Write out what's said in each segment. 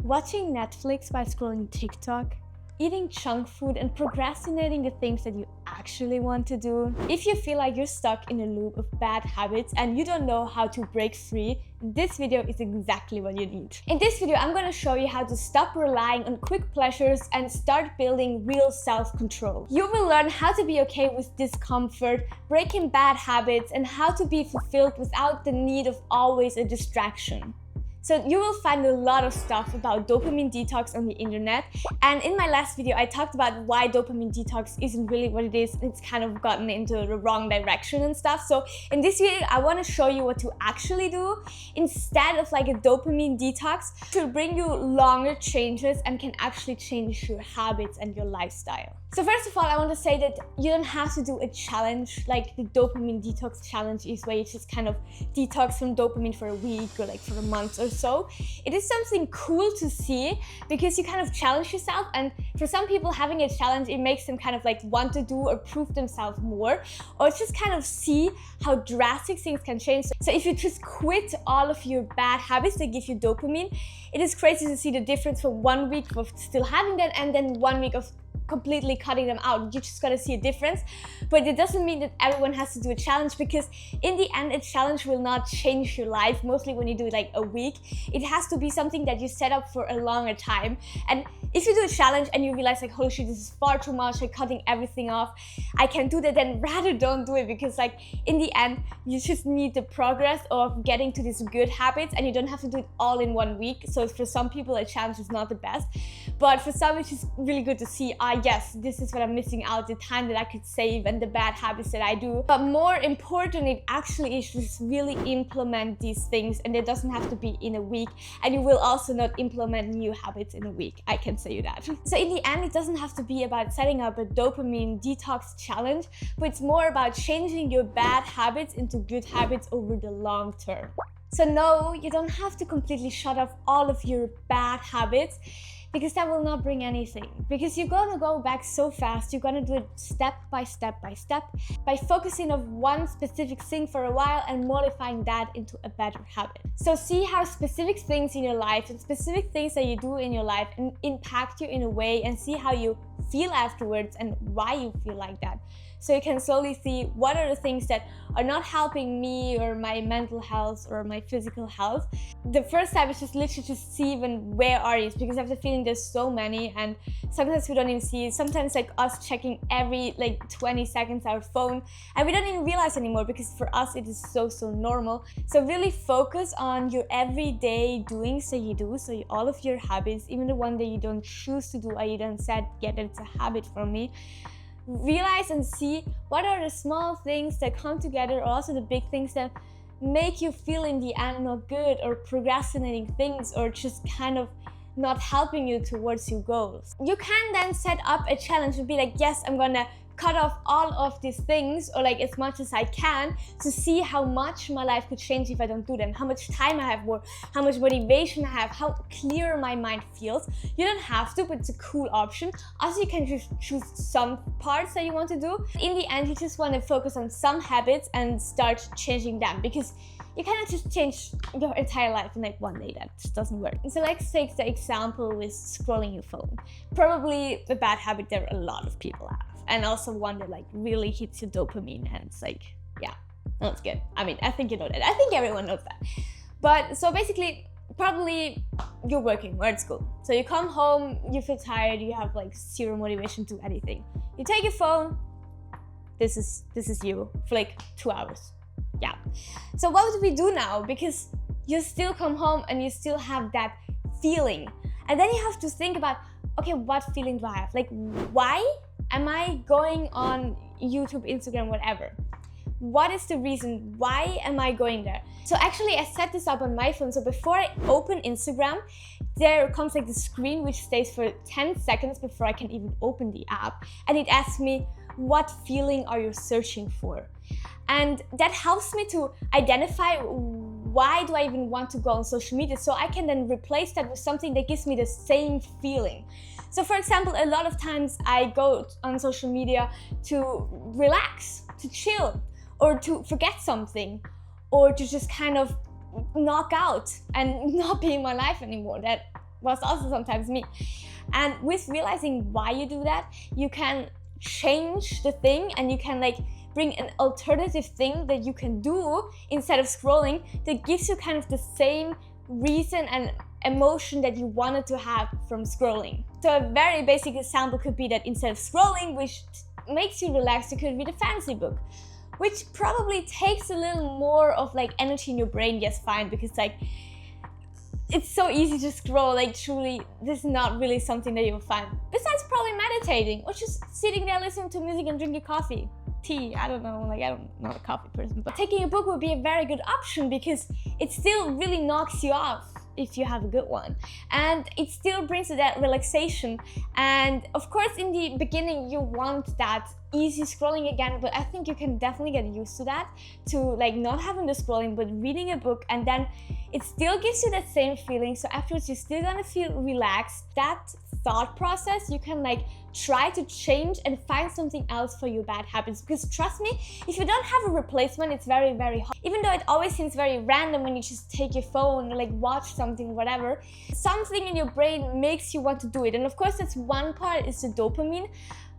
watching Netflix while scrolling TikTok, eating junk food and procrastinating the things that you actually want to do. If you feel like you're stuck in a loop of bad habits and you don't know how to break free, this video is exactly what you need. In this video, I'm going to show you how to stop relying on quick pleasures and start building real self-control. You will learn how to be okay with discomfort, breaking bad habits, and how to be fulfilled without the need of always a distraction. So you will find a lot of stuff about dopamine detox on the internet, and in my last video I talked about why dopamine detox isn't really what it is. It's kind of gotten into the wrong direction and stuff. So in this video I want to show you what to actually do instead of like a dopamine detox to bring you longer changes and can actually change your habits and your lifestyle. So first of all, I want to say that you don't have to do a challenge like the dopamine detox challenge is, where you just kind of detox from dopamine for a week or like for a month or so. It is something cool to see because you kind of challenge yourself, and for some people having a challenge, it makes them kind of like want to do or prove themselves more, or just kind of see how drastic things can change. So if you just quit all of your bad habits that give you dopamine, it is crazy to see the difference from 1 week of still having that and then 1 week of completely cutting them out. You just gotta see a difference. But it doesn't mean that everyone has to do a challenge, because in the end a challenge will not change your life, mostly when you do it like a week. It has to be something that you set up for a longer time. And if you do a challenge and you realize like, holy shit, this is far too much, like cutting everything off, I can't do that, then rather don't do it, because like in the end you just need the progress of getting to these good habits, and you don't have to do it all in 1 week. So for some people a challenge is not the best, but for some it's just really good to see, yes, this is what I'm missing out, the time that I could save and the bad habits that I do. But more important, it actually is just really implement these things, and it doesn't have to be in a week, and you will also not implement new habits in a week, I can say you that. So in the end, it doesn't have to be about setting up a dopamine detox challenge, but it's more about changing your bad habits into good habits over the long term. So no, you don't have to completely shut off all of your bad habits, because that will not bring anything. Because you're gonna go back so fast. You're gonna do it step by step by step, by focusing on one specific thing for a while and modifying that into a better habit. So see how specific things in your life and specific things that you do in your life impact you in a way, and see how you feel afterwards and why you feel like that. So you can slowly see what are the things that are not helping me or my mental health or my physical health. The first step is just literally just see even where are these, because I have the feeling there's so many, and sometimes we don't even see it. Sometimes like us checking every like 20 seconds our phone, and we don't even realize anymore, because for us it is so normal. So really focus on your everyday doings that you do, so all of your habits, even the one that you don't choose to do, or you don't said, yeah, it's a habit for me. Realize and see what are the small things that come together, or also the big things that make you feel in the end not good, or procrastinating things, or just kind of not helping you towards your goals. You can then set up a challenge and be like, yes, I'm gonna cut off all of these things, or like as much as I can, to see how much my life could change if I don't do them, how much time I have more, how much motivation I have, how clear my mind feels. You don't have to, but it's a cool option. Also, you can just choose some parts that you want to do. In the end, you just want to focus on some habits and start changing them, because you cannot just change your entire life in like 1 day. That just doesn't work. So let's take the example with scrolling your phone. Probably a bad habit that a lot of people have, and also one that like really hits your dopamine, and it's like, yeah, that's good. I mean, I think you know that. I think everyone knows that. But so basically, probably you're working or at school. So you come home, you feel tired, you have like zero motivation to do anything. You take your phone, this is you for like 2 hours. Yeah. So what do we do now? Because you still come home and you still have that feeling. And then you have to think about, okay, what feeling do I have? Like, why am I going on YouTube, Instagram, whatever? What is the reason? Why am I going there? So actually I set this up on my phone. So before I open Instagram, there comes like the screen which stays for 10 seconds before I can even open the app. And it asks me, what feeling are you searching for? And that helps me to identify why do I even want to go on social media, so I can then replace that with something that gives me the same feeling. So for example, a lot of times I go on social media to relax, to chill, or to forget something, or to just kind of knock out and not be in my life anymore. That was also sometimes me. And with realizing why you do that, you can change the thing, and you can like bring an alternative thing that you can do instead of scrolling that gives you kind of the same reason and emotion that you wanted to have from scrolling. So a very basic example could be that instead of scrolling, which makes you relax, you could read a fantasy book, which probably takes a little more of like energy in your brain. Yes, fine, because like it's so easy to scroll. Like truly, this is not really something that you'll find. Besides probably meditating or just sitting there listening to music and drinking coffee, tea, I don't know, like I'm not a coffee person. But taking a book would be a very good option because it still really knocks you off if you have a good one, and it still brings you that relaxation. And of course in the beginning you want that easy scrolling again, but I think you can definitely get used to that, to like not having the scrolling but reading a book, and then it still gives you that same feeling. So afterwards you're still gonna feel relaxed. That thought process you can like try to change and find something else for your bad habits, because trust me, if you don't have a replacement, it's very hard. Even though it always seems very random when you just take your phone or like watch something, whatever, something in your brain makes you want to do it. And of course that's one part, is the dopamine,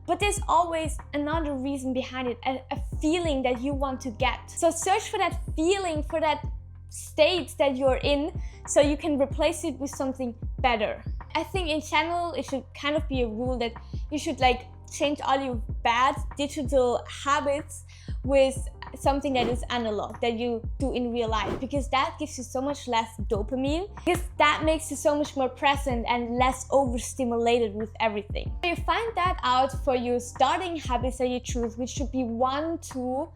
but there's always another reason behind it, a feeling that you want to get. So search for that feeling, for that state that you're in, so you can replace it with something better. I think in general it should kind of be a rule that you should like change all your bad digital habits with something that is analog, that you do in real life, because that gives you so much less dopamine, because that makes you so much more present and less overstimulated with everything. So you find that out for your starting habits that you choose, which should be 1, 2,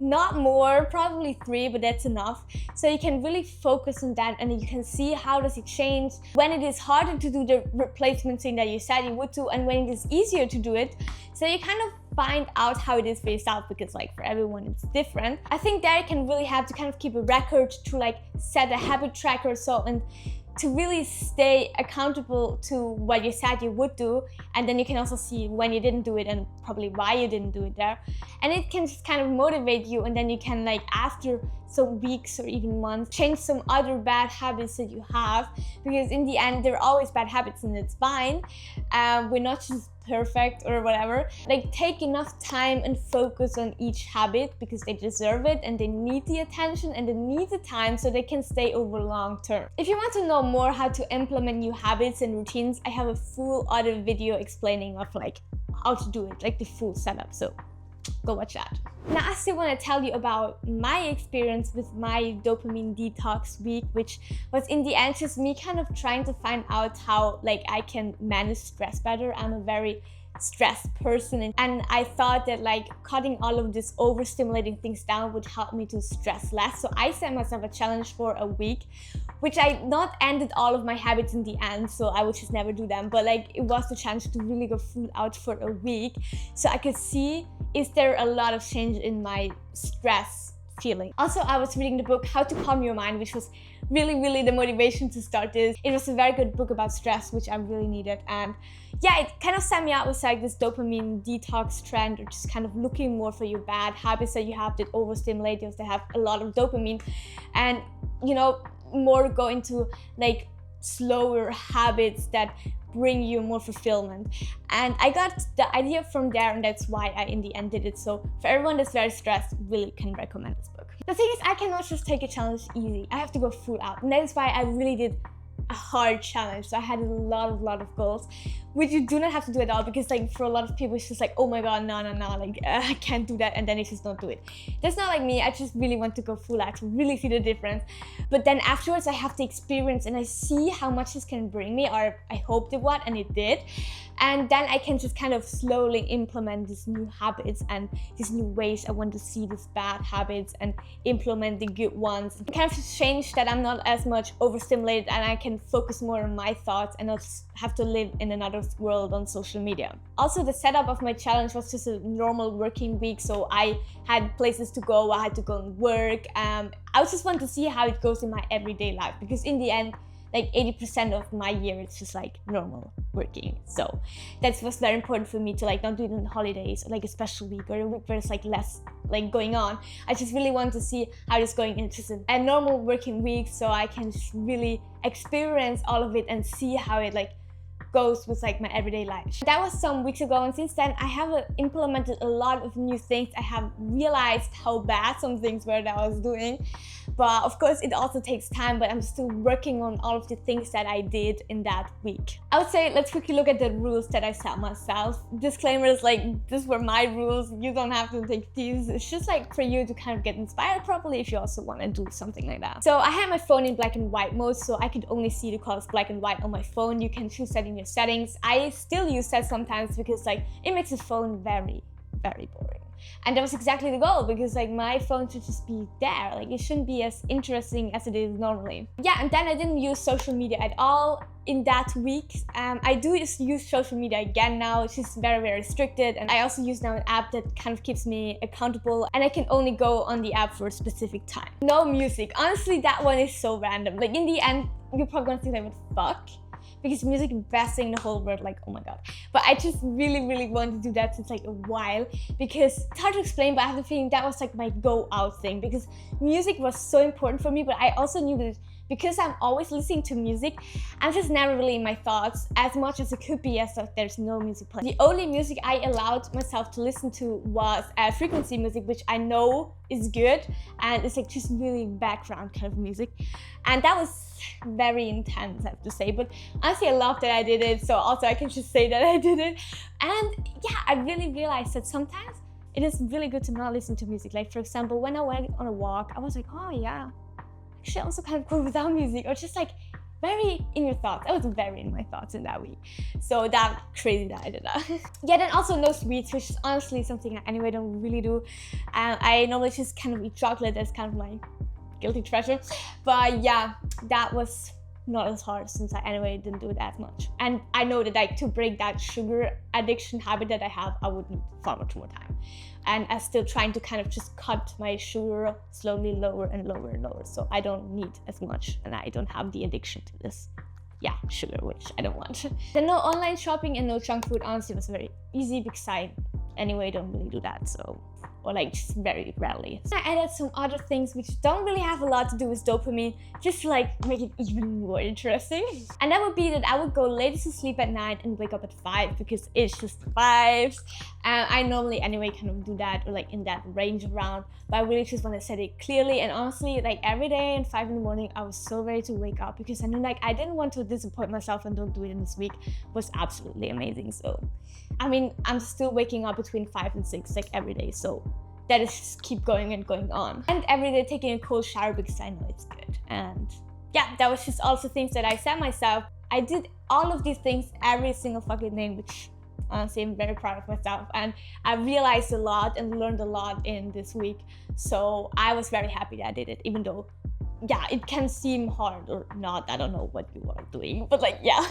not more, probably 3, but that's enough. So you can really focus on that, and you can see how does it change when it is harder to do the replacement thing that you said you would do, and when it is easier to do it. So you kind of find out how it is for yourself, because like for everyone it's different. I think there you can really have to kind of keep a record, to like set a habit tracker or so, and to really stay accountable to what you said you would do. And then you can also see when you didn't do it and probably why you didn't do it there. And it can just kind of motivate you, and then you can like after some weeks or even months change some other bad habits that you have, because in the end they're always bad habits and it's fine. We're not just perfect or whatever. Like take enough time and focus on each habit, because they deserve it and they need the attention and they need the time, so they can stay over long term. If you want to know more how to implement new habits and routines, I have a full other video explaining of like how to do it, like the full setup, so go watch that. Now I still want to tell you about my experience with my dopamine detox week, which was in the end just me kind of trying to find out how like I can manage stress better. I'm a very stressed person, and I thought that like cutting all of this overstimulating things down would help me to stress less. So I set myself a challenge for a week, which I not ended all of my habits in the end, so I would just never do them, but like it was the chance to really go full out for a week, so I could see, is there a lot of change in my stress feeling. Also, I was reading the book How to Calm Your Mind, which was really the motivation to start this. It was a very good book about stress, which I really needed. And yeah, it kind of set me out with like this dopamine detox trend, or just kind of looking more for your bad habits that you have that overstimulate you, that have a lot of dopamine, and you know, more go into like slower habits that bring you more fulfillment. And I got the idea from there, and that's why I in the end did it. So for everyone that's very stressed, really can recommend this book. The thing is, I cannot just take a challenge easy. I have to go full out, and that is why I really did a hard challenge. So I had a lot of goals, which you do not have to do at all, because like for a lot of people it's just like, oh my god, no, like I can't do that, and then they just don't do it. That's not like me. I just really want to go full out to really see the difference. But then afterwards I have the experience and I see how much this can bring me, or I hoped it would, and it did. And then I can just kind of slowly implement these new habits and these new ways I want to see these bad habits and implement the good ones. It kind of change that I'm not as much overstimulated, and I can focus more on my thoughts and not have to live in another world on social media. Also, the setup of my challenge was just a normal working week, so I had places to go, I had to go and work. I just want to see how it goes in my everyday life, because in the end, like 80% of my year it's just like normal working. So that was very important for me to like not do it on holidays or like a special week or a week where it's like less like going on. I just really want to see how it's going into just a normal working week, so I can just really experience all of it and see how it like goes with like my everyday life. That was some weeks ago, and since then I have implemented a lot of new things. I have realized how bad some things were that I was doing, but of course it also takes time, but I'm still working on all of the things that I did in that week. I would say let's quickly look at the rules that I set myself. Disclaimers, like these were my rules, you don't have to take these. It's just like for you to kind of get inspired properly if you also want to do something like that. So I had my phone in black and white mode, so I could only see the colors black and white on my phone. You can choose that in your settings. I still use that sometimes because like it makes the phone very boring. And that was exactly the goal, because like my phone should just be there. Like it shouldn't be as interesting as it is normally. Yeah, and then I didn't use social media at all in that week. I do just use social media again now. It's just very restricted, and I also use now an app that kind of keeps me accountable, and I can only go on the app for a specific time. No music. Honestly, that one is so random. Like in the end, you're probably gonna think like, what the fuck? Because music is the best thing in the whole world, like oh my god. But I just really wanted to do that since like a while, because it's hard to explain, but I have the feeling that was like my go out thing, because music was so important for me. But I also knew that because I'm always listening to music, I'm just never really in my thoughts as much as it could be as like there's no music playing. The only music I allowed myself to listen to was frequency music, which I know is good, and it's like just really background kind of music, and that was very intense, I have to say. But honestly, I love that I did it, so also I can just say that I did it. And yeah, I really realized that sometimes it is really good to not listen to music. Like for example, when I went on a walk, I was like, oh yeah, actually also kind of cool without music, or just like very in your thoughts. I was very in my thoughts in that week, so that crazy that I did that. Yeah, then also no sweets, which is honestly something I anyway don't really do. I normally just kind of eat chocolate. That's kind of my guilty treasure. But yeah, that was not as hard since I anyway didn't do it as much. And I know that like to break that sugar addiction habit that I have, I would need far much more time. And I'm still trying to kind of just cut my sugar slowly lower and lower and lower, so I don't need as much and I don't have the addiction to this, yeah, sugar, which I don't want. Then no online shopping and no junk food. Honestly, was very easy because I anyway don't really do that, so, or like just very rarely. I added some other things which don't really have a lot to do with dopamine, just to like make it even more interesting. And that would be that I would go later to sleep at night and wake up at 5, because it's just 5. I normally anyway kind of do that, or like in that range around, but I really just want to set it clearly. And honestly, like every day at 5 in the morning, I was so ready to wake up, because I knew like I didn't want to disappoint myself and don't do it in this week. It was absolutely amazing. So I mean, I'm still waking up between 5 and 6 like every day, so that is just keep going and going on. And every day taking a cold shower because I know it's good. And yeah, that was just also things that I set myself. I did all of these things every single fucking day, which honestly I'm very proud of myself, and I realized a lot and learned a lot in this week. So I was very happy that I did it, even though yeah, it can seem hard or not. I don't know what you are doing, but like, yeah.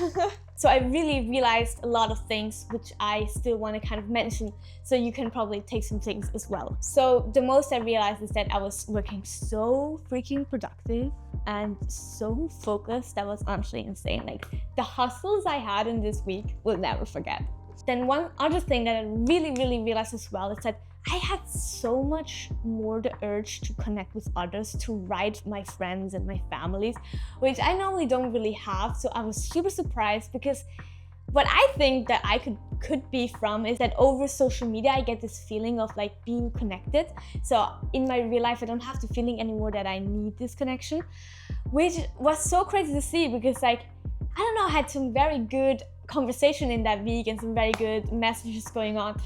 So I really realized a lot of things, which I still want to kind of mention, so you can probably take some things as well. So the most I realized is that I was working so freaking productive and so focused. That was honestly insane. Like the hustles I had in this week, will never forget. Then one other thing that I really realized as well is that I had so much more the urge to connect with others, to write my friends and my families, which I normally don't really have. So I was super surprised, because what I think that I could be from is that over social media I get this feeling of like being connected. So in my real life I don't have the feeling anymore that I need this connection, which was so crazy to see, because like, I don't know, I had some very good conversation in that week and some very good messages going on.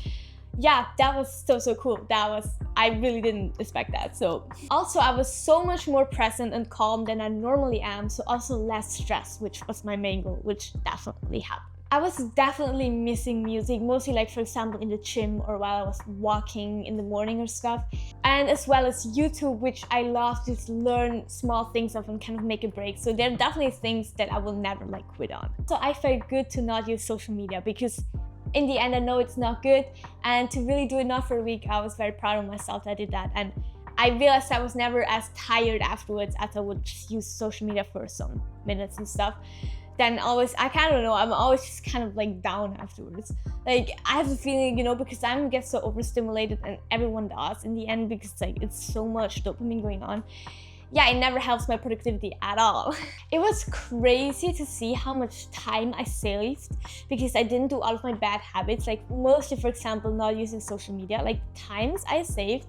Yeah, that was so cool. I really didn't expect that. So also I was so much more present and calm than I normally am, so also less stress, which was my main goal, which definitely happened. I was definitely missing music, mostly like for example in the gym or while I was walking in the morning or stuff, and as well as YouTube, which I love to learn small things of and kind of make a break. So there are definitely things that I will never like quit on. So I felt good to not use social media, because in the end I know it's not good, and to really do it not for a week, I was very proud of myself that I did that. And I realized I was never as tired afterwards as I would just use social media for some minutes and stuff. Then always, I kind of know, I'm always just kind of like down afterwards. Like I have a feeling, you know, because I get so overstimulated, and everyone does in the end, because like it's so much dopamine going on. Yeah, it never helps my productivity at all. It was crazy to see how much time I saved because I didn't do all of my bad habits, like mostly, for example, not using social media. Like times I saved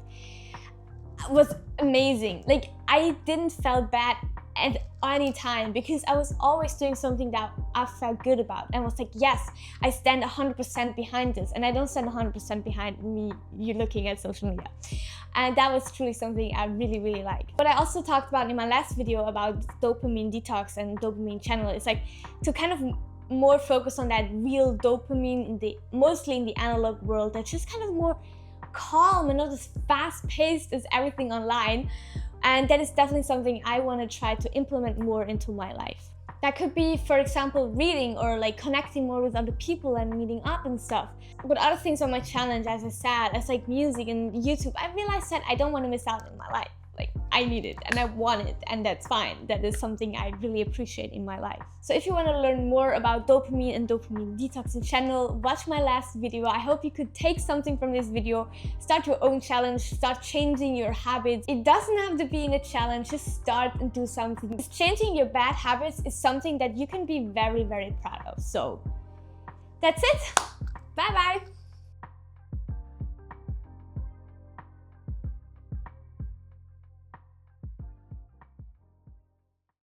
was amazing. Like I didn't feel bad at any time because I was always doing something that I felt good about and was like, yes, I stand 100% behind this, and I don't stand 100% behind me you looking at social media. And that was truly something I really, really like. What I also talked about in my last video about dopamine detox and dopamine channel is like to kind of more focus on that real dopamine mostly in the analog world, that's just kind of more calm and not as fast-paced as everything online. And that is definitely something I want to try to implement more into my life. That could be, for example, reading or like connecting more with other people and meeting up and stuff. But other things on my challenge, as I said, as like music and YouTube, I realized that I don't want to miss out in my life. Like I need it and I want it, and that's fine. That is something I really appreciate in my life. So if you want to learn more about dopamine and dopamine detox in general, watch my last video. I hope you could take something from this video, start your own challenge, start changing your habits. It doesn't have to be in a challenge, just start and do something. Just changing your bad habits is something that you can be very, very proud of. So that's it. Bye bye.